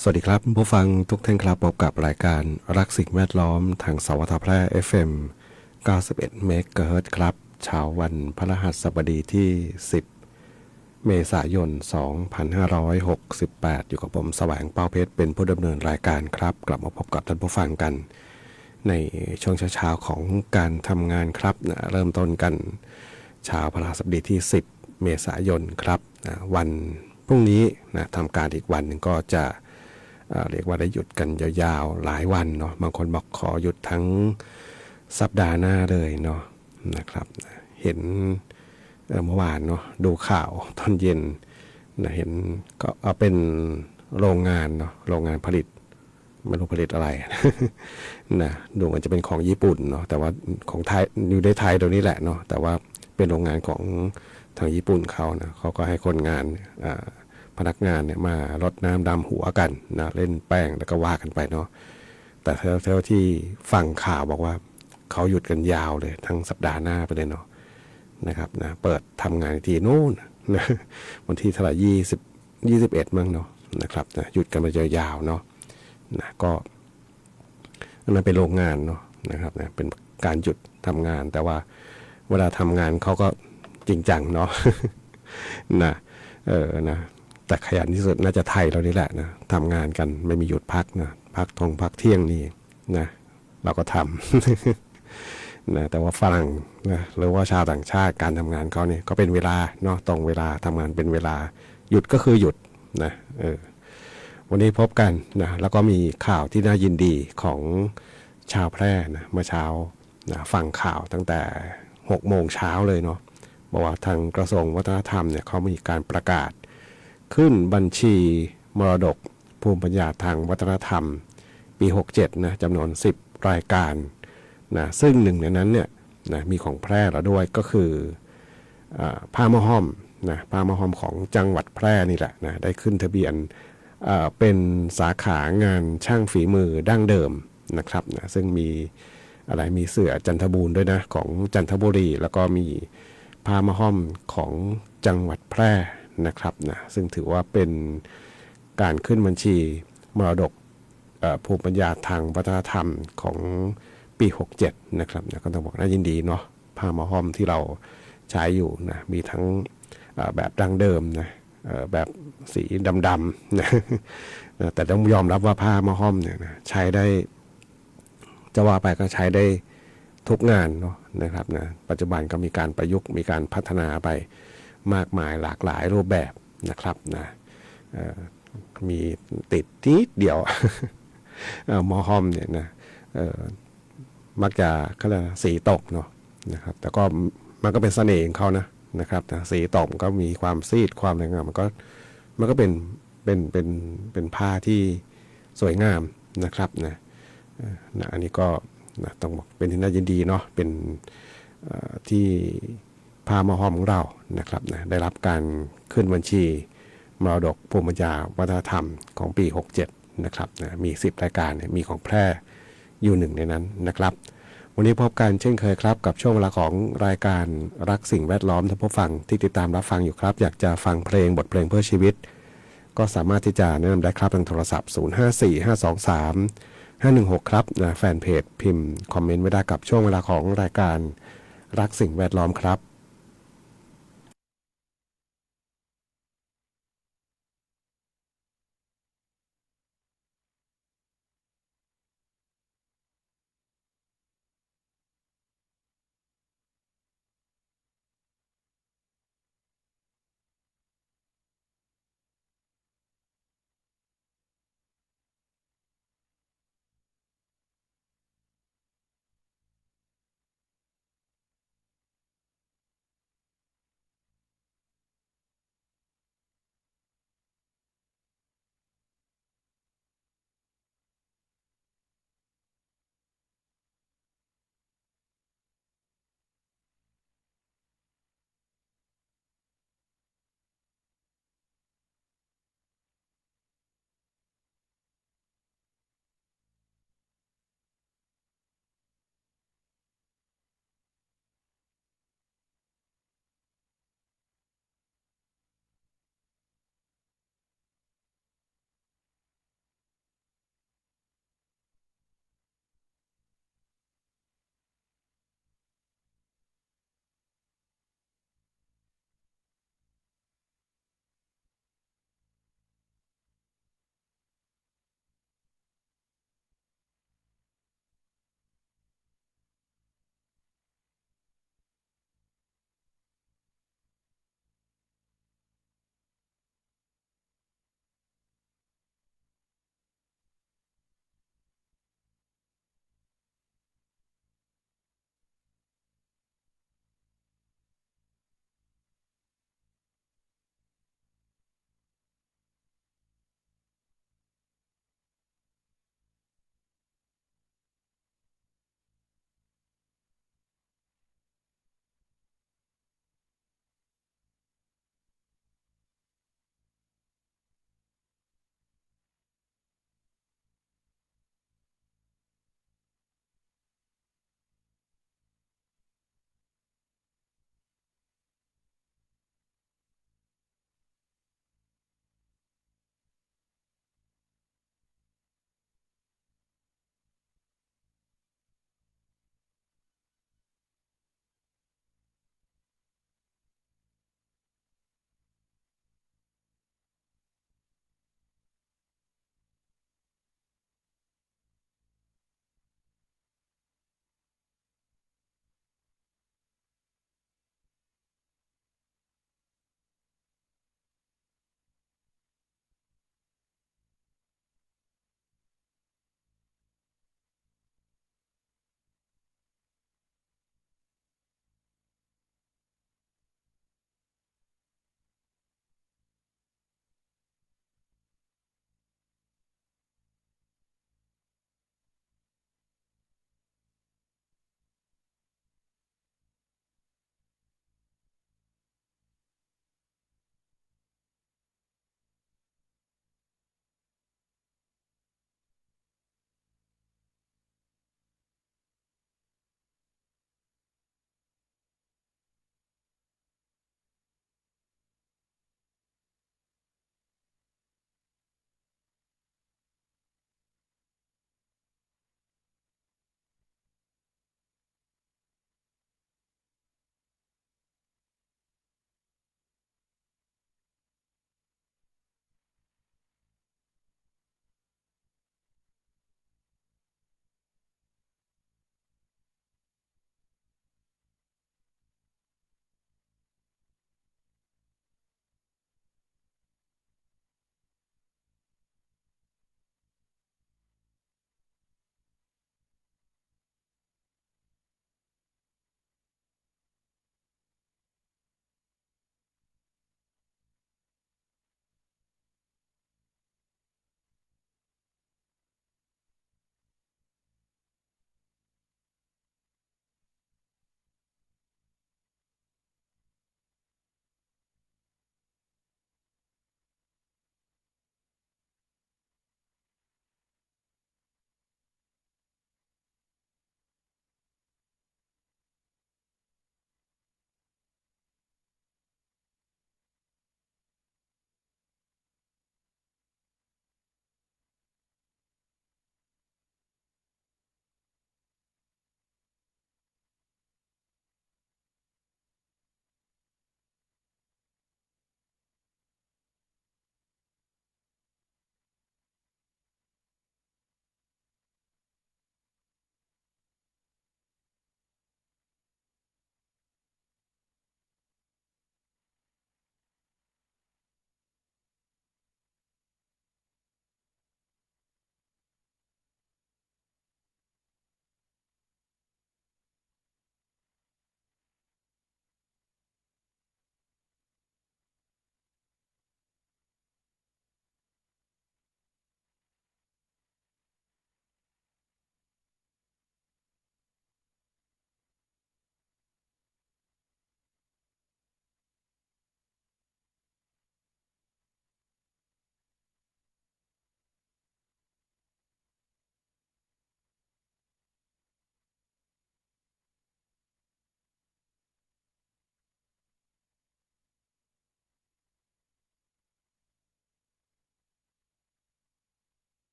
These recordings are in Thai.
สวัสดีครับผู้ฟังทุกท่านครับพบกับรายการรักสิ่งแวดล้อมทางสวทแพร่ FM 91เมกะเฮิรตซ์ครับเช้าวันพฤหัสบดีที่10เมษายน2568อยู่กับผมแสวงเป้าเพชรเป็นผู้ดำเนินรายการครับกลับมาพบกับท่านผู้ฟังกันในช่วงเช้าๆของการทำงานครับนะเริ่มต้นกันเช้าพฤหัสบดีที่10เมษายนครับนะวันพรุ่งนี้นะทำการอีกวันหนึ่งก็จะเรียกว่าได้หยุดกันยาวๆหลายวันเนาะบางคนบอกขอหยุดทั้งสัปดาห์หน้าเลยเนาะนะครับเห็นเมื่อวานเนาะดูข่าวตอนเย็นนะเห็นก็เอาเป็นโรงงานเนาะโรงงานผลิตไม่รู้ผลิตอะไร นะดูมันจะเป็นของญี่ปุ่นเนาะแต่ว่าของไทยอยู่ในไทยตรงนี้แหละเนาะแต่ว่าเป็นโรงงานของทางญี่ปุ่นเขานะเขาก็ให้คนงานพนักงานเนี่ยมารดน้ำดำหัวกันนะเล่นแป้งแล้วก็ว่ากันไปเนาะแต่เท่าที่ฟังข่าวบอกว่าเขาหยุดกันยาวเลยทั้งสัปดาห์หน้าไปเลยเนาะนะครับนะเปิดทำงานทีนู่นนะวันที่เท่าไหร่21มั้งเนาะนะครับนะหยุดกันมายาวๆเนาะนะก็มันเป็นโรงงานเนาะนะครับนะเป็นการหยุดทำงานแต่ว่าเวลาทำงานเขาก็จริงจังเนาะ นะนะแต่ขยันที่สุดน่าจะไทยเรานี่แหละนะทำงานกันไม่มีหยุดพักนะพักเที่ยงนี่นะเราก็ทำนะแต่ว่าฝรั่งนะหรือว่าชาวต่างชาติการทำงานเขาเนี่ยก็เป็นเวลาเนาะตรงเวลาทำงานเป็นเวลาหยุดก็คือหยุดนะวันนี้พบกันนะแล้วก็มีข่าวที่น่ายินดีของชาวแพร่นะเมื่อเช้านะฟังข่าวตั้งแต่6 โมงเช้าเลยเนาะบอกว่าทางกระทรวงวัฒนธรรมเนี่ยเขามีการประกาศขึ้นบัญชีมรดกภูมิปัญญาทางวัฒนธรรมปี67นะจำนวน10รายการนะซึ่งหนึ่งในนั้นเนี่ยนะมีของแพร่เราด้วยก็คือผ้ามะฮ่อมนะผ้ามะฮ่อมของจังหวัดแพร่นี่แหละนะได้ขึ้นทะเบียนเป็นสาขางานช่างฝีมือดั้งเดิมนะครับนะซึ่งมีอะไรมีเสือจันทบูรณ์ด้วยนะของจันทบุรีแล้วก็มีผ้ามะฮ่อมของจังหวัดแพร่นะครับนะซึ่งถือว่าเป็นการขึ้นบัญชีมรดกภูมิปัญญาทางวัฒนธรรมของปี67นะครับนะก็ต้องบอกน่ายินดีเนาะผ้ามะฮ่อมที่เราใช้อยู่นะมีทั้งแบบดั้งเดิมนะแบบสีดำๆนะแต่ต้องยอมรับว่าผ้ามะฮ่อมเนี่ยนะใช้ได้จะว่าไปก็ใช้ได้ทุกงานเนาะนะครับนะปัจจุบันก็มีการประยุกต์มีการพัฒนาไปมากมายหลากหลายรูปแบบนะครับนะมีติดนิดเดียว มอฮอมเนี่ยนะมักจะเขาเรียกสีตกเนาะนะครับแต่ก็มันก็เป็นเสน่ห์ของเขานะครับนะสีตกก็มีความซีดความอะไรเงี้ยมันก็เป็นผ้าที่สวยงามนะครับนะอันนี้ก็นะต้องบอกเป็นที่น่ายินดีเนาะเป็นที่ผ้ามอฮอมของเรานะครับนะได้รับการขึ้นบัญชีมรดกภูมิปัญญาวัฒนธรรมของปี67นะครับนะมี10รายการมีของแพร่อยู่หนึ่งในนั้นนะครับวันนี้พบกันเช่นเคยครับกับช่วงเวลาของรายการรักสิ่งแวดล้อมท่านผู้ฟังที่ติดตามรับฟังอยู่ครับอยากจะฟังเพลงบทเพลงเพื่อชีวิตก็สามารถที่จะแนะนำได้ครับทางโทรศัพท์054523 516ครับนะแฟนเพจพิมพ์คอมเมนต์ไว้ได้กับช่วงเวลาของรายการรักสิ่งแวดล้อมครับ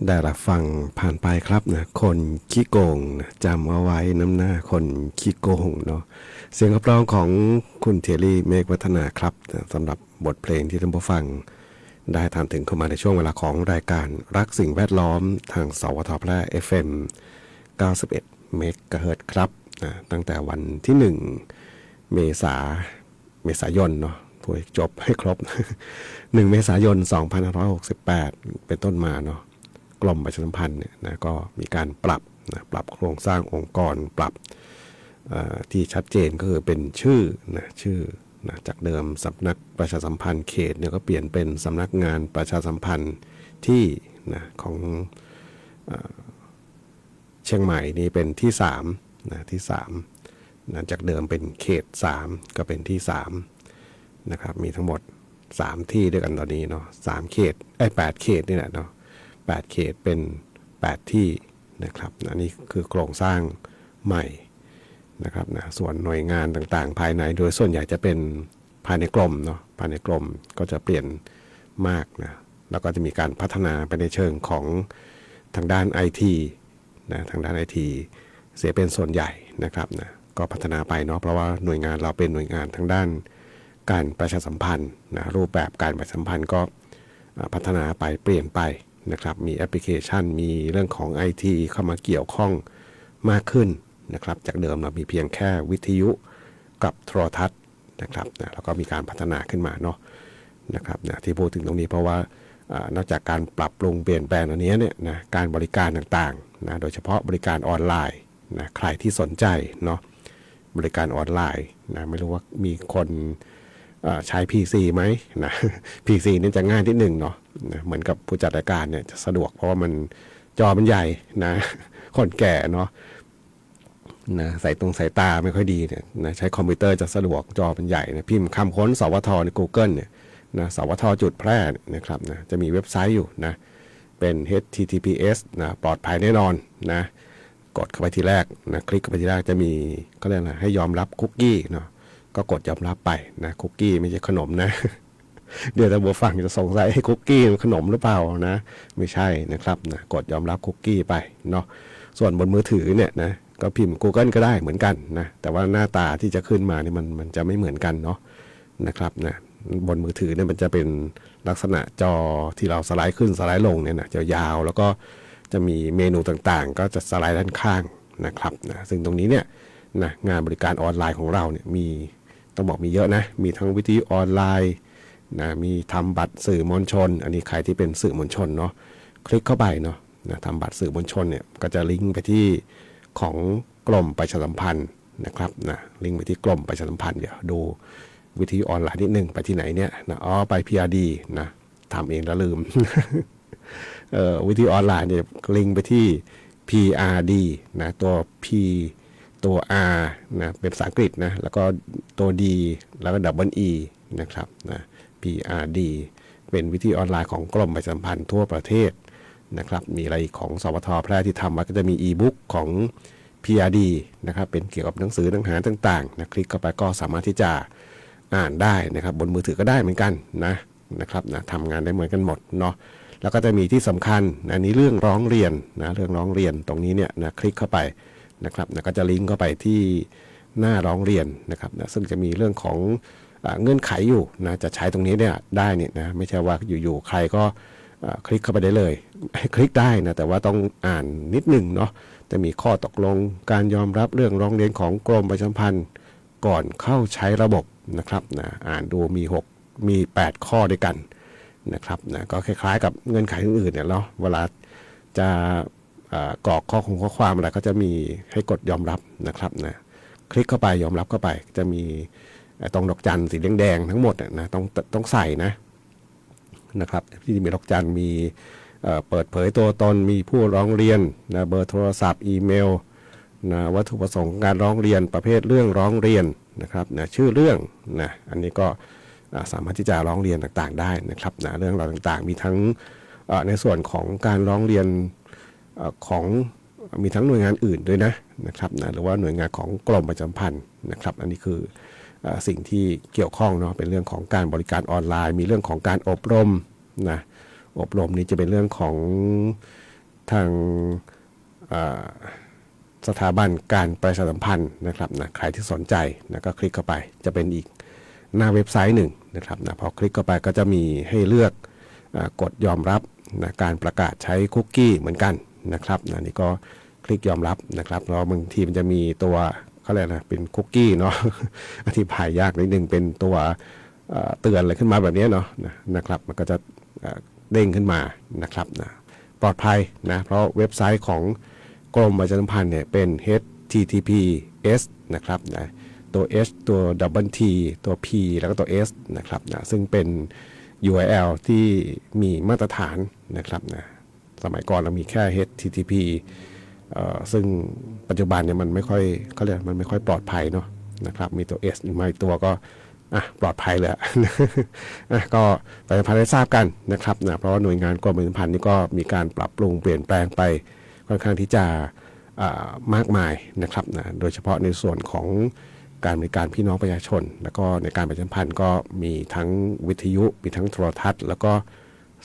ได้รับฟังผ่านไปครับนะคนขี้โกงนะจำเอาไว้น้ำหน้าคนขี้โกงเนาะเสียงขับร้องของคุณเทลี่เมฆวัฒนาครับนะสำหรับบทเพลงที่ท่านผู้ฟังได้ทำถึงเข้ามาในช่วงเวลาของรายการรักสิ่งแวดล้อมทางสวทแพร่ FM 91 เมกะเฮิรตซ์ครับนะตั้งแต่วันที่1เมษายนเนาะพูดจบให้ครบ 1 เมษายน 2568 เป็นต้นมาเนาะกรมประชาสัมพันธ์เนี่ยนะก็มีการปรับโครงสร้างองค์กรปรับที่ชัดเจนก็คือเป็นชื่อนะจากเดิมสำนักประชาสัมพันธ์เขตเนี่ยก็เปลี่ยนเป็นสำนักงานประชาสัมพันธ์ที่นะของเชียงใหม่นี่เป็นที่3นะที่3นะจากเดิมเป็นเขต3ก็เป็นที่3นะครับมีทั้งหมด3ที่ด้วยกันตอนนี้เนาะ3เขต8เขตนี่แหละเนาะ8เขตเป็น8ที่นะครับอันนี้คือโครงสร้างใหม่นะครับนะส่วนหน่วยงานต่างๆภายในโดยส่วนใหญ่จะเป็นภายในกรมเนาะภายในกรมก็จะเปลี่ยนมากนะแล้วก็จะมีการพัฒนาไปในเชิงของทางด้าน IT นะทางด้าน IT เสียเป็นส่วนใหญ่นะครับนะก็พัฒนาไปเนาะเพราะว่าหน่วยงานเราเป็นหน่วยงานทางด้านการประชาสัมพันธ์นะรูปแบบการประชาสัมพันธ์ก็พัฒนาไปเปลี่ยนไปนะครับมีแอปพลิเคชันมีเรื่องของ IT เข้ามาเกี่ยวข้องมากขึ้นนะครับจากเดิมเรามีเพียงแค่วิทยุกับโทรทัศน์นะครับนะแล้วก็มีการพัฒนาขึ้นมาเนาะนะครับนะที่พูดถึงตรงนี้เพราะว่านอกจากการปรับปรุงเปลี่ยนแปลงอันนี้เนี่ยนะการบริการต่างๆนะโดยเฉพาะบริการออนไลน์นะใครที่สนใจเนาะบริการออนไลน์นะไม่รู้ว่ามีคนใช้ PC ไหมนะ PC นี่จะง่ายที่หนึ่งเนาะนะเหมือนกับผู้จัดรายการเนี่ยจะสะดวกเพราะว่ามันจอมันใหญ่นะคนแก่เนาะนะสายตาไม่ค่อยดีเนี่ยนะใช้คอมพิวเตอร์จะสะดวกจอมันใหญ่นะพิมพ์คำค้นสวทใน Google เนี่ยนะสวทจุดแพร่นะครับนะจะมีเว็บไซต์อยู่นะเป็น https นะปลอดภัยแน่นอนนะกดเข้าไปทีแรกนะคลิกเข้าไปทีแรกจะมีก็เรียกอะไรให้ยอมรับคุกกี้เนาะก็กดยอมรับไปนะคุกกี้ไม่ใช่ขนมนะ เดี๋ยวถ้าบัวฟังจะสงสัยให้คุกกี้ขนมหรือเปล่านะไม่ใช่นะครับนะกดยอมรับคุกกี้ไปเนาะส่วนบนมือถือเนี่ยนะก็พิมพ์ Google ก็ได้เหมือนกันนะแต่ว่าหน้าตาที่จะขึ้นมานี่มันจะไม่เหมือนกันเนาะนะครับนะบนมือถือเนี่ยมันจะเป็นลักษณะจอที่เราสไลด์ขึ้นสไลด์ลงเนี่ยนะจะยาวแล้วก็จะมีเมนูต่างๆก็จะสไลด์ด้านข้างนะครับนะซึ่งตรงนี้เนี่ยนะงานบริการออนไลน์ของเราเนี่ยมีต้องบอกมีเยอะนะมีทั้งวิทยุออนไลน์นะมีทำบัตรสื่อมวลชนอันนี้ใครที่เป็นสื่อมวลชนเนาะคลิกเข้าไปเนาะนะทำบัตรสื่อมวลชนเนี่ยก็จะลิงก์ไปที่ของกรมประชาสัมพันธ์นะครับนะลิงก์ไปที่กรมประชาสัมพันธ์เดี๋ยวดูวิทยุออนไลน์นิดนึงไปที่ไหนเนี่ยนะไป PRD นะทำเองแล้วลืม วิทยุออนไลน์เนี่ยลิงก์ไปที่ PRD นะตัว P ตัว R นะเป็นภาษาอังกฤษนะแล้วก็ตัว D แล้วก็ Double E นะครับนะ PRD เป็นวิทยุออนไลน์ของกรมประชาสัมพันธ์ทั่วประเทศนะครับมีอะไรของสวทแพร่ที่ทำมาก็จะมีอีบุ๊กของ PRD นะครับเป็นเกี่ยวกับหนังสือเนื้อหาต่างๆนะคลิกเข้าไปก็สามารถที่จะอ่านได้นะครับบนมือถือก็ได้เหมือนกันนะครับนะทำงานได้เหมือนกันหมดเนาะแล้วก็จะมีที่สำคัญนะนี้เรื่องร้องเรียนนะเรื่องร้องเรียนตรงนี้เนี่ยนะคลิกเข้าไปนะครับนะก็จะลิงก์เข้าไปที่หน้าร้องเรียนนะครับนะซึ่งจะมีเรื่องของเงื่อนไขอยู่นะจะใช้ตรงนี้เนี่ยได้เนี่ยนะไม่ใช่ว่าอยู่ๆใครก็คลิกเข้าไปได้เลยคลิกได้นะแต่ว่าต้องอ่านนิดนึงเนาะจะมีข้อตกลงการยอมรับเรื่องร้องเรียนของกรมประชาสัมพันธ์ก่อนเข้าใช้ระบบนะครับนะอ่านดูมี8ข้อด้วยกันนะครับนะก็คล้ายๆกับเงื่อนไขอื่นๆเนี่ยเนาะเวลาจะกรอกข้อความอะไรก็จะมีให้กดยอมรับนะครับนะคลิกเข้าไปยอมรับเข้าไปจะมีตรงดอกจันสีแดงๆทั้งหมดนะต้องใส่นะครับที่มีดอกจันมีเปิดเผยตัวตนมีผู้ร้องเรียนนะเบอร์โทรศัพท์อีเมลนะวัตถุประสงค์การร้องเรียนประเภทเรื่องร้องเรียนนะครับนะชื่อเรื่องนะอันนี้ก็สามารถที่จะร้องเรียนต่างๆได้นะครับนะเรื่องราวต่างๆมีทั้งในส่วนของการร้องเรียนของมีทั้งหน่วยงานอื่นด้วยนะครับนะหรือว่าหน่วยงานของกรมประชาสัมพันธ์นะครับอันนี้คือสิ่งที่เกี่ยวข้องเนาะเป็นเรื่องของการบริการออนไลน์มีเรื่องของการอบรมนะอบรมนี้จะเป็นเรื่องของ ทางสถาบันการประชาสัมพันธ์นะครับนะใครที่สนใจนะก็คลิกเข้าไปจะเป็นอีกหน้าเว็บไซต์หนึ่งนะครับนะพอคลิกเข้าไปก็จะมีให้เลือกกดยอมรับนะการประกาศใช้คุกกี้เหมือนกันนะครับนะนี่ก็คลิกยอมรับนะครับแล้วบางทีมันจะมีตัวเขาเรียกนะเป็นคุกกี้เนาะ อธิบายยากนิดนึงเป็นตัวเตือนอะไรขึ้นมาแบบนี้เนาะนะครับมันก็จะเด้งขึ้นมานะครับนะปลอดภัยนะเพราะเว็บไซต์ของกรมประชาสัมพันธ์เนี่ยเป็น HTTPS นะครับนะตัว H ตัว Double T ตัว P แล้วก็ตัว S นะครับนะซึ่งเป็น URL ที่มีมาตรฐานนะครับนะสมัยก่อนเรามีแค่ HTTP ซึ่งปัจจุบันเนี่ยมันไม่ค่อยเขาเรียกมันไม่ค่อยปลอดภัยเนาะนะครับมีตัว S มาอีกตัวก็ปลอดภัยเลย ก็ประชาสัมพันธ์ได้ทราบกันนะครับนะเพราะว่าหน่วยงานกรมประชาสัมพันธ์นี่ก็มีการปรับปรุงเปลี่ยนแปลงไปค่อนข้างที่จะมากมายนะครับนะโดยเฉพาะในส่วนของการบริการพี่น้องประชาชนแล้วก็ในการประชาสัมพันธ์ก็มีทั้งวิทยุมีทั้งโทรทัศน์แล้วก็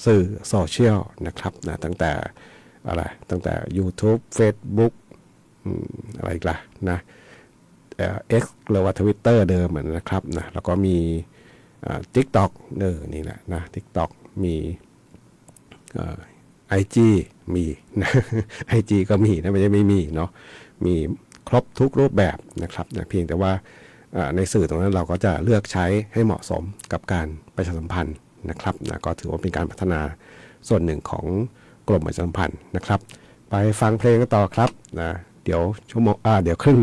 สื่อโซเชียลนะครับนะตั้งแต่อะไรตั้งแต่ YouTube Facebook อะไรอีกล่ะนะX หรือว่า Twitter เดิมเหมือนนะครับนะแล้วก็มีTikTok นี่แหละนะ TikTok มีIG มีนะ IG ก็มีนะไม่ใช่ไม่มีเนาะมีครบทุกรูปแบบนะครับนะเพียงแต่ว่าในสื่อตรงนั้นเราก็จะเลือกใช้ให้เหมาะสมกับการประชาสัมพันธ์นะครับนะก็ถือว่าเป็นการพัฒนาส่วนหนึ่งของกรมประชาสัมพันธ์นะครับไปฟังเพลงกันต่อครับนะเดี๋ยวชั่วโมงเดี๋ยวครึ่ง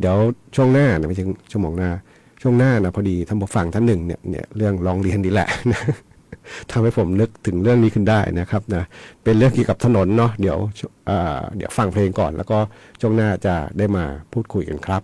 เดี๋ยวช่วงหน้านะไม่ใช่ชั่วโมงหน้าช่วงหน้านะพอดีท่านผู้ฟังท่านหนึ่งเนี่ยเรื่องร้องเรียนนี่แหละ ทำให้ผมนึกถึงเรื่องนี้ขึ้นได้นะครับนะเป็นเรื่องเกี่ยวกับถนนเนาะเดี๋ยวฟังเพลงก่อนแล้วก็ช่วงหน้าจะได้มาพูดคุยกันครับ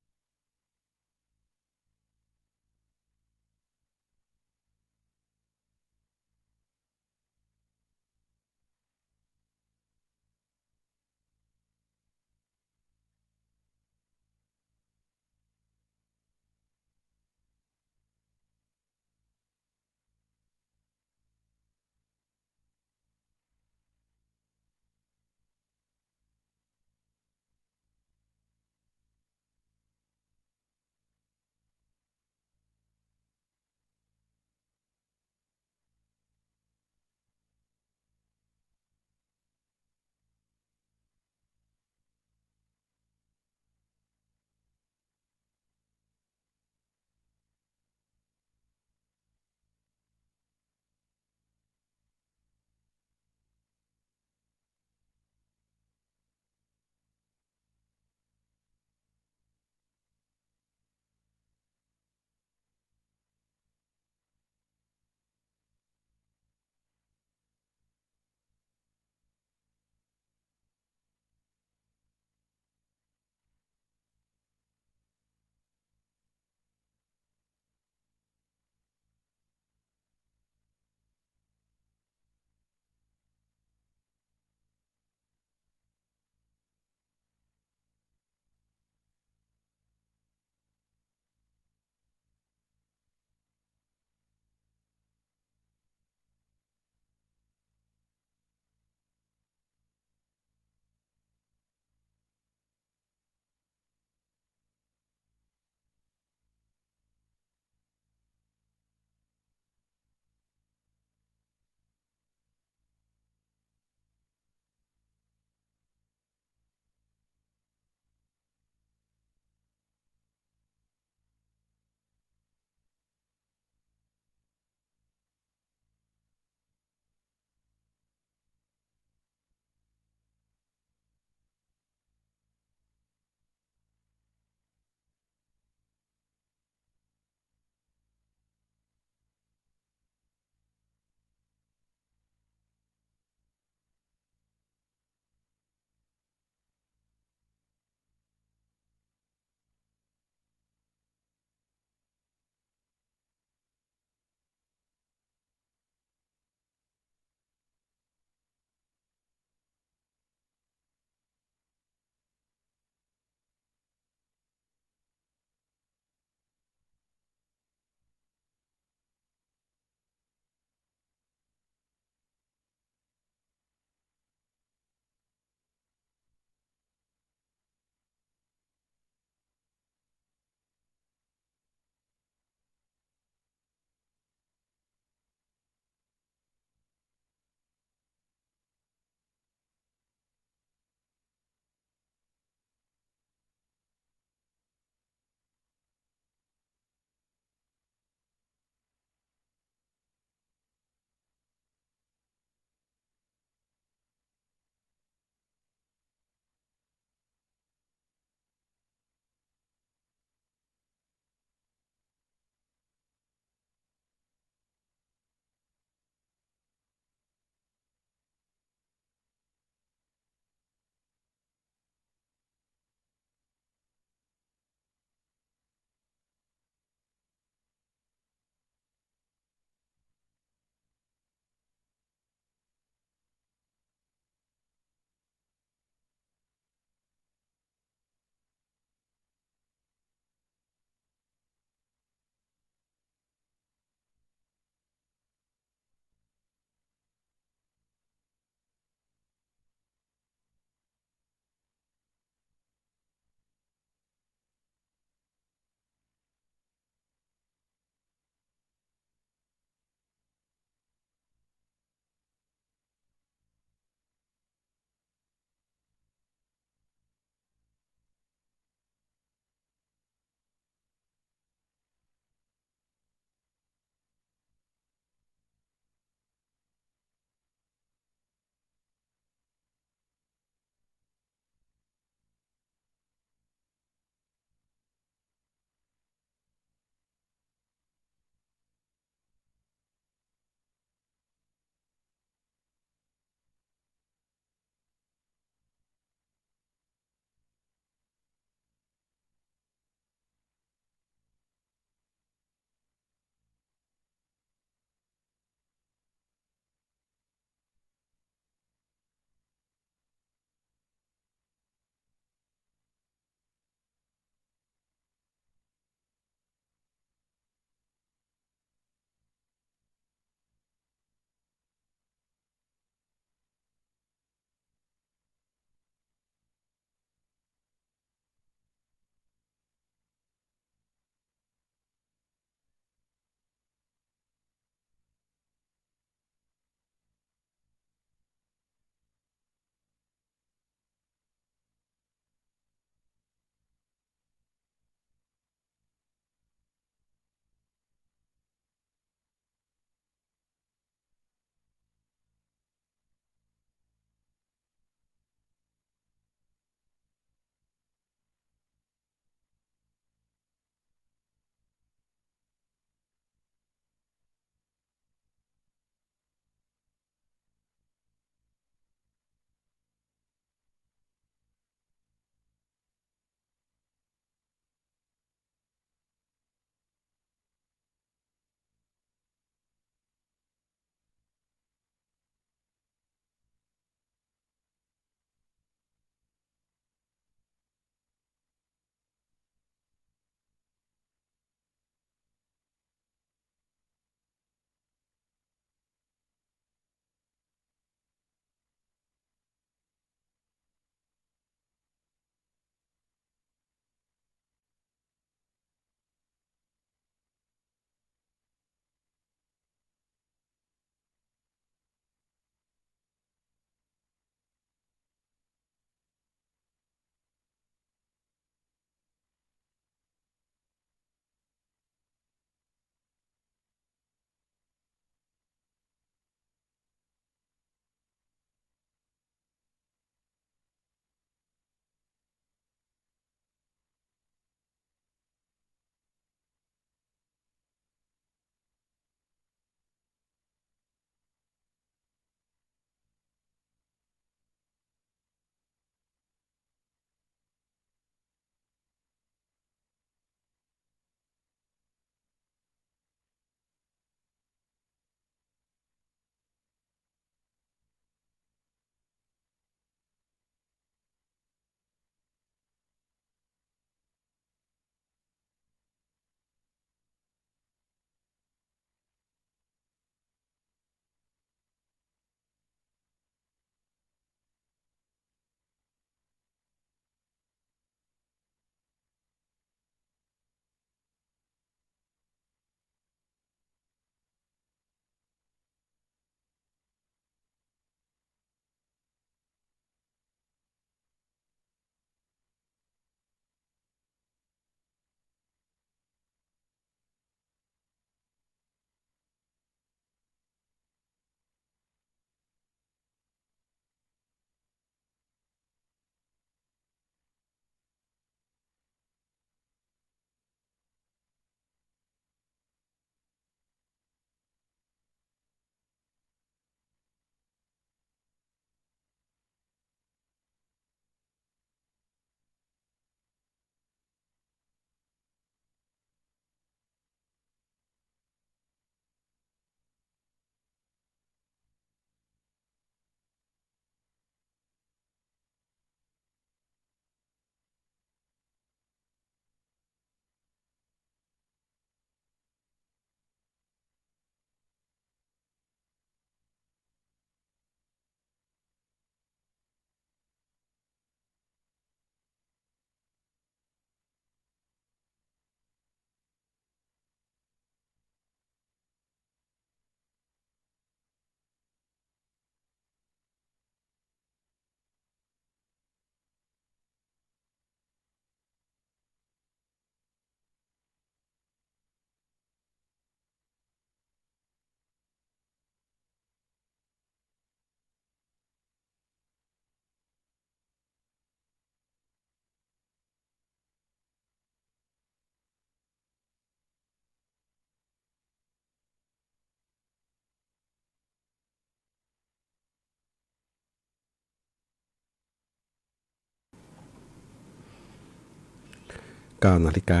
9 นาฬิกา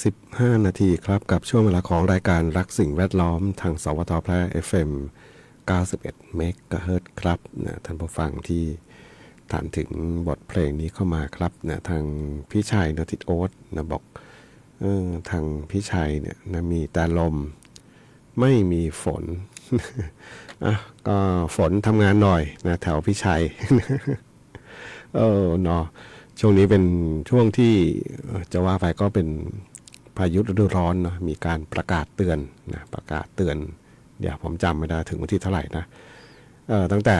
45 นาทีครับกับช่วงเวลาของรายการรักสิ่งแวดล้อมทางสวทแพร่ FM 91 เมกะเฮิรตซ์ครับนะท่านผู้ฟังที่ถามถึงบทเพลงนี้เข้ามาครับนะทางพี่ชัยนทิตโอ๊ตนะบอกทางพี่ชัยเนี่ยนะมีแต่ลมไม่มีฝน ก็ฝนทำงานหน่อยนะแถวพี่ชัย เนาะช่วงนี้เป็นช่วงที่จะว่าไปก็เป็นพายุฤดูร้อนเนาะมีการประกาศเตือนนะประกาศเตือนเดี๋ยวผมจำไม่ได้ถึงวันที่เท่าไหร่นะตั้งแต่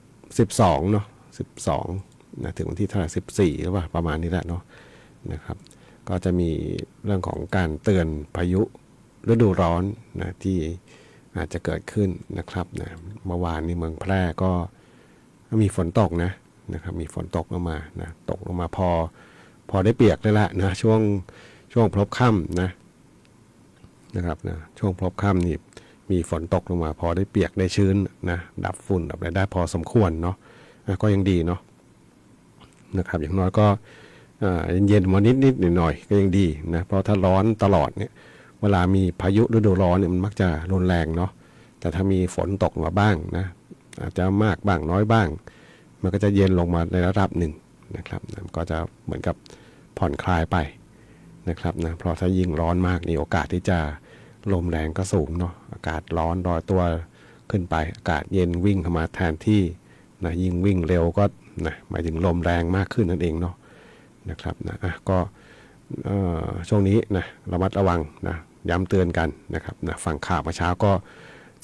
12เนาะ12นะถึงวันที่เท่าไหร่14หรือว่าประมาณนี้แหละเนาะนะครับก็จะมีเรื่องของการเตือนพายุฤดูร้อนนะที่อาจจะเกิดขึ้นนะครับนะเมื่อวานนี้เมืองแพร่ก็มีฝนตกนะครับมีฝนตกลงมานะตกลงมาพอได้เปียกเลยละนะช่วงพลบค่ำนะครับนะช่วงพลบค่ำนี่มีฝนตกลงมาพอได้เปียกได้ชื้นนะดับฝุ่นดับอะไรได้พอสมควรเนาะก็ยังดีเนาะนะครับอย่างน้อยก็เย็นๆมานิดหน่อยๆก็ยังดีนะเพราะถ้าร้อนตลอดเนี่ยเวลามีพายุฤดูร้อนเนี่ยมันมักจะรุนแรงเนาะแต่ถ้ามีฝนตกมาบ้างนะอาจจะมากบ้างน้อยบ้างมันก็จะเย็นลงมาในระดับหนึ่งนะครับนะก็จะเหมือนกับผ่อนคลายไปนะครับนะเพราะถ้ายิ่งร้อนมากนี่โอกาสที่จะลมแรงก็สูงเนาะอากาศร้อนลอยตัวขึ้นไปอากาศเย็นวิ่งเข้ามาแทนที่นะยิ่งวิ่งเร็วก็นะหมายถึงลมแรงมากขึ้นนั่นเองเนาะนะครับนะก็ช่วงนี้นะระมัดระวังนะย้ำเตือนกันนะครับนะฟังข่าวเมื่อเช้าก็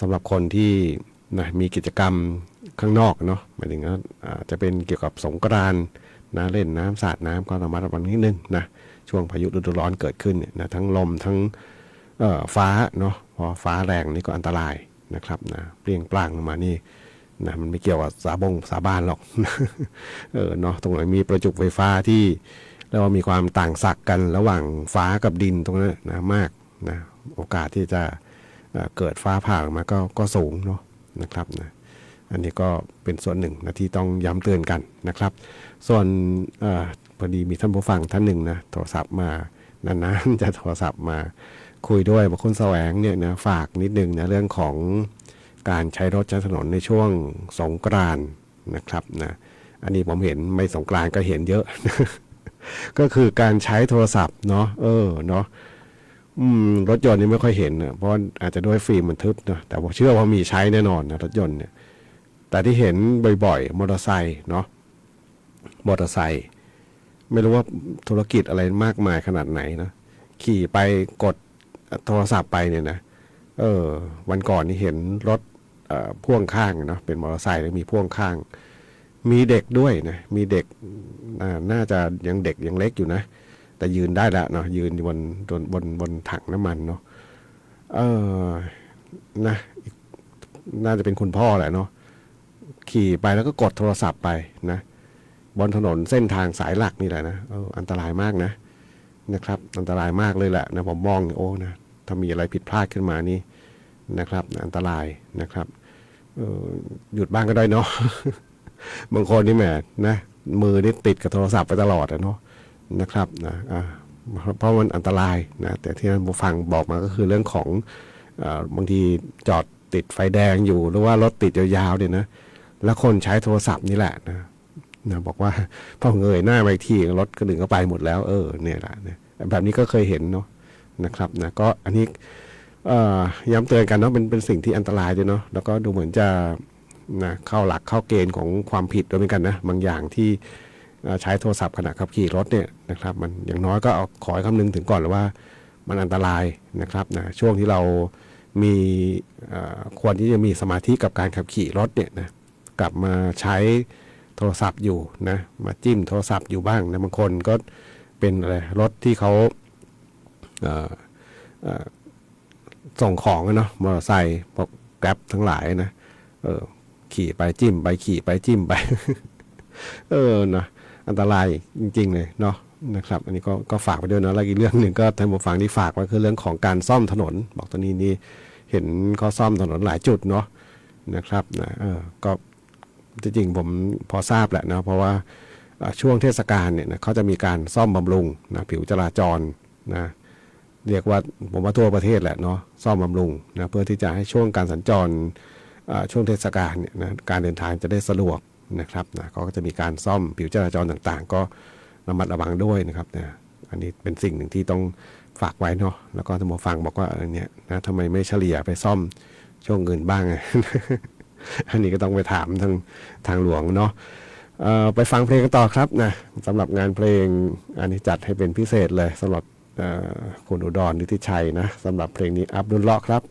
สำหรับคนที่นะมีกิจกรรมข้างนอกเนาะหมายถึงจะเป็นเกี่ยวกับสงกรานต์นะเล่นน้ำสาดน้ำก็ระมัดระวังนิดนึงนะช่วงพายุฤดูร้อนเกิดขึ้นเนี่ยนะทั้งลมทั้งฟ้าเนาะพอฟ้าแรงนี่ก็อันตรายนะครับนะเปรี้ยงปร้างลงมานี่นะมันไม่เกี่ยวกับสาบานหรอก เนาะตรงไหนมีประจุไฟฟ้าที่เรียกว่ามีความต่างศักย์กันระหว่างฟ้ากับดินตรงนั้นนะมากนะโอกาสที่จะเกิดฟ้าผ่าออกมาก็สูงเนาะนะครับนะอันนี้ก็เป็นส่วนหนึ่งนะที่ต้องย้ำเตือนกันนะครับส่วนพอดีมีท่านผู้ฟังท่านหนึ่งนะโทรศัพท์มานานๆจะโทรศัพท์มาคุยด้วยบอกคุณแสวงเนี่ยนะฝากนิดนึงนะเรื่องของการใช้รถใช้ถนนในช่วงสงกรานต์นะครับนะอันนี้ผมเห็นไม่สงกรานต์ก็เห็นเยอะ ก็คือการใช้โทรศัพท์เนาะเนาะรถยนต์นี่ไม่ค่อยเห็นนะเพราะอาจจะด้วยฟิล์มมันทึบนะแต่ผมเชื่อว่ามีใช้แน่นอนนะรถยนต์เนี่ยแต่ที่เห็นบ่อยๆมอเตอร์ไซค์เนาะมอเตอร์ไซค์ไม่รู้ว่าธุรกิจอะไรมากมายขนาดไหนนะขี่ไปกดโทรศัพท์ไปเนี่ยนะวันก่อนนี่เห็นรถพ่วงข้างเนาะเป็นมอเตอร์ไซค์แล้วมีพ่วงข้างมีเด็กด้วยนะมีเด็กน่าจะยังเด็กยังเล็กอยู่นะแต่ยืนได้แล้วเนาะยืนบนถังน้ำมันเนาะนะน่าจะเป็นคุณพ่อแหละเนาะขี่ไปแล้วก็กดโทรศัพท์ไปนะบนถนนเส้นทางสายหลักนี่แหละนะอันตรายมากนะครับอันตรายมากเลยแหละนะผมมองโอ้นะถ้ามีอะไรผิดพลาดขึ้นมานี่นะครับอันตรายนะครับหยุดบ้างก็ได้เนาะ บางคนนี่แหมนะมือนี่ติดกับโทรศัพท์ไปตลอดเนาะนะครับนะเพราะมันอันตรายนะแต่ที่ท่านผู้ฟังบอกมาก็คือเรื่องของบางทีจอดติดไฟแดงอยู่หรือว่ารถติดยาวๆเนี่ยนะแล้วคนใช้โทรศัพท์นี่แหละนะบอกว่าพอเงยหน้าไปทีรถก็ดึงเข้าไปหมดแล้วเนี่ยแหละนะแบบนี้ก็เคยเห็นเนาะนะครับนะก็อันนี้ย้ำเตือนกันเนาะเป็นสิ่งที่อันตรายด้วยเนาะแล้วก็ดูเหมือนจะนะเข้าหลักเข้าเกณฑ์ของความผิดด้วยเหมือนกันนะบางอย่างที่ใช้โทรศัพท์ขณะขับขี่รถเนี่ยนะครับมันอย่างน้อยก็เอาขอให้คำนึงถึงก่อนเลยว่ามันอันตรายนะครับนะช่วงที่เรามีควรที่จะมีสมาธิกับการขับขี่รถเนี่ยนะกลับมาใช้โทรศัพท์อยู่นะมาจิ้มโทรศัพท์อยู่บ้างนะบางคนก็เป็นอะไรรถที่เขาส่งของเนาะมอเตอร์ไซค์พวกแกร็บทั้งหลายนะขี่ไปจิ้มไปขี่ไปจิ้มไป นะอันตรายจริงๆเลยเนาะนะครับอันนี้ก็ฝากไปด้วยนะแล้วอีกเรื่องหนึ่งก็ท่านผู้ฟังที่ฝากไว้คือเรื่องของการซ่อมถนนบอกตอนนี้นี่เห็นเขาซ่อมถนนหลายจุดเนาะนะครับนะก็จริงๆผมพอทราบแหละนะเพราะว่า ช่วงเทศกาลเนี่ยนะเขาจะมีการซ่อมบำรุงนะผิวจราจรนะเรียกว่าผมว่าทั่วประเทศแหละเนาะซ่อมบำรุงนะเพื่อที่จะให้ช่วงการสัญจรช่วงเทศกาลเนี่ยนะการเดินทางจะได้สะดวกนะครับนะเขาก็จะมีการซ่อมผิวจราจรต่างๆก็ระมัดระวังด้วยนะครับนะอันนี้เป็นสิ่งหนึ่งที่ต้องฝากไว้เนาะแล้วก็ท่านผู้ฟังบอกว่าเนี่ยนะทำไมไม่เฉลี่ยไปซ่อมช่วงอื่นบ้าง อันนี้ก็ต้องไปถามทางหลวงเนาะไปฟังเพลงกันต่อครับนะสำหรับงานเพลงอันนี้จัดให้เป็นพิเศษเลยสำหรับคุณอุดรนิติชัยนะสำหรับเพลงนี้อับดุลเลาะห์ครับ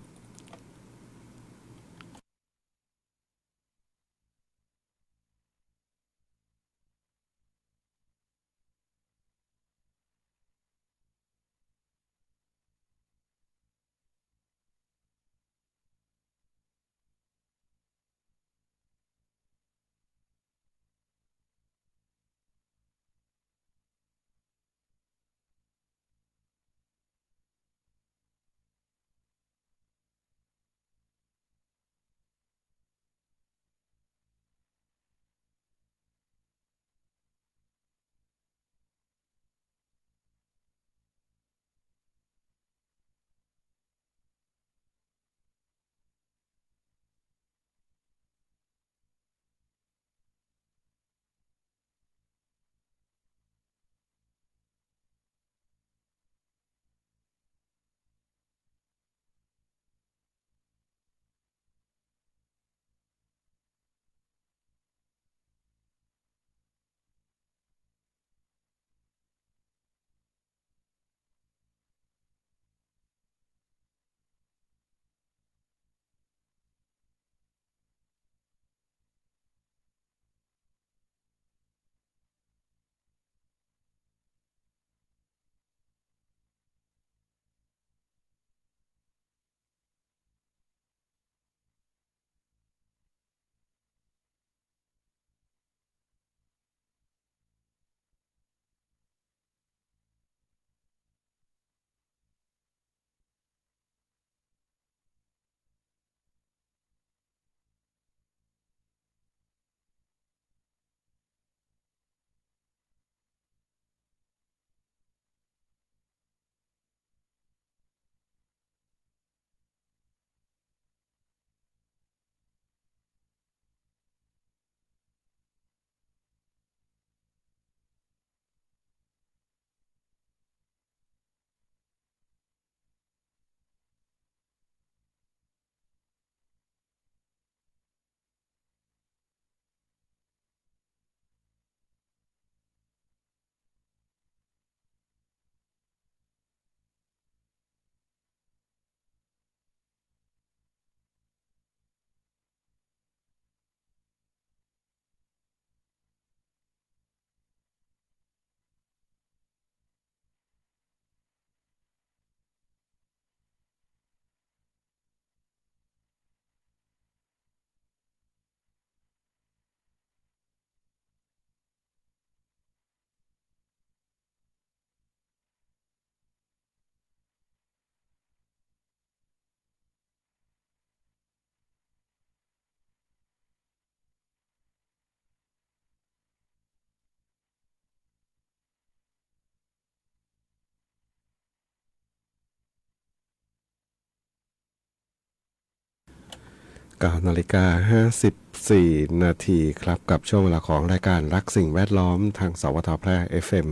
9:54 นาทีครับกับช่วงเวลาของรายการรักสิ่งแวดล้อมทางสวทแพร่ FM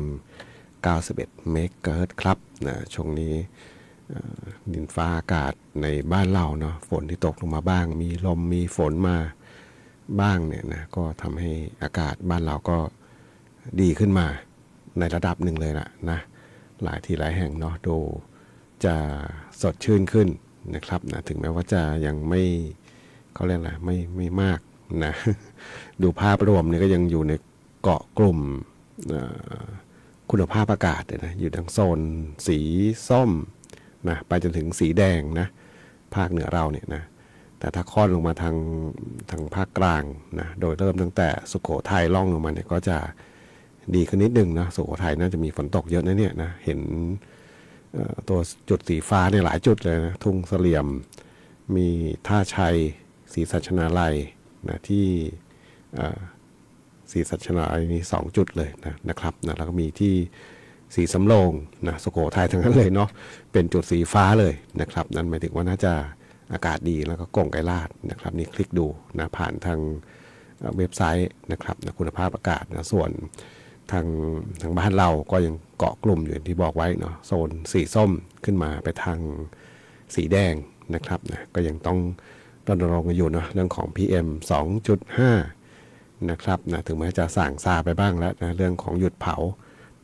91 เมกะเฮิรตซ์ครับนะช่วงนี้ดินฟ้าอากาศในบ้านเราเนาะฝนที่ตกลงมาบ้างมีลมมีฝนมาบ้างเนี่ยนะก็ทำให้อากาศบ้านเราก็ดีขึ้นมาในระดับหนึ่งเลยนะหลายที่หลายแห่งเนาะดูจะสดชื่นขึ้นนะครับนะถึงแม้ว่าจะยังไม่เขาเรียกอะไรไม่มากนะ ดูภาพรวมเนี่ยก็ยังอยู่ในเกาะกลุ่มคุณภาพอากาศนะอยู่ทางโซนสีส้มนะไปจนถึงสีแดงนะภาคเหนือเราเนี่ยนะแต่ถ้าค่อนลงมาทางภาคกลางนะโดยเริ่มตั้งแต่สุโขทัยล่องลงมาเนี่ยก็จะดีขึ้นนิดนึงนะสุโขทัยน่าจะมีฝนตกเยอะนะเนี่ยนะเห็นตัวจุดสีฟ้าเนี่ยหลายจุดเลยนะทุ่งเสลี่ยมมีท่าชัยศรีสัชนาลัยนะที่ ศรีสัชนาลัยมี2จุดเลยนะครับนะแล้วก็มีที่ศรีสำโรงนะสุโขทัยทั้งนั้นเลยเนาะเป็นจุดสีฟ้าเลยนะครับนั่นหมายถึงว่าน่าจะอากาศดีแล้วก็โก่งไกรลาดนะครับนี่คลิกดูนะผ่านทางเว็บไซต์นะครับนะคุณภาพอากาศนะส่วนทางบ้านเราก็ยังเกาะกลุ่มอยู่ที่บอกไว้เนาะโซนสีส้มขึ้นมาไปทางสีแดงนะครับนะก็ยังต้องรณรงค์กันอยู่เนาะเรื่องของ PM 2.5 นะครับนะถึงแม้จะสั่งซาไปบ้างแล้วนะเรื่องของหยุดเผา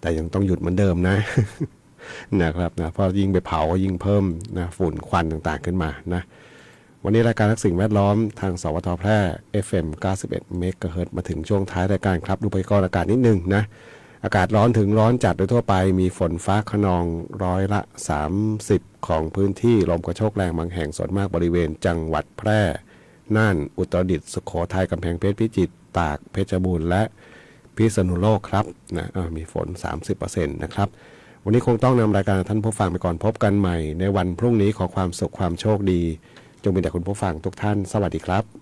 แต่ยังต้องหยุดเหมือนเดิมนะ นะครับนะเพราะยิ่งไปเผาก็ยิ่งเพิ่มนะฝุ่นควันต่างๆขึ้นมานะวันนี้รายการรักสิ่งแวดล้อมทางสวทแพร่ FM 91 เมกะเฮิรตซ์มาถึงช่วงท้ายรายการครับดูพยากรณ์อากาศนิดนึงนะอากาศร้อนถึงร้อนจัดโดยทั่วไปมีฝนฟ้าคะนองร้อยละ30ของพื้นที่ลมกระโชกแรงบางแห่งส่วนมากบริเวณจังหวัดแพร่น่านอุตรดิตถ์สุโขทัยกำแพงเพชรพิจิตรตากเพชรบูรณ์และพิษณุโลกครับนะมีฝน 30% นะครับวันนี้คงต้องนำรายการท่านผู้ฟังไปก่อนพบกันใหม่ในวันพรุ่งนี้ขอความสุขความโชคดีจงมีแด่คุณผู้ฟังทุกท่านสวัสดีครับ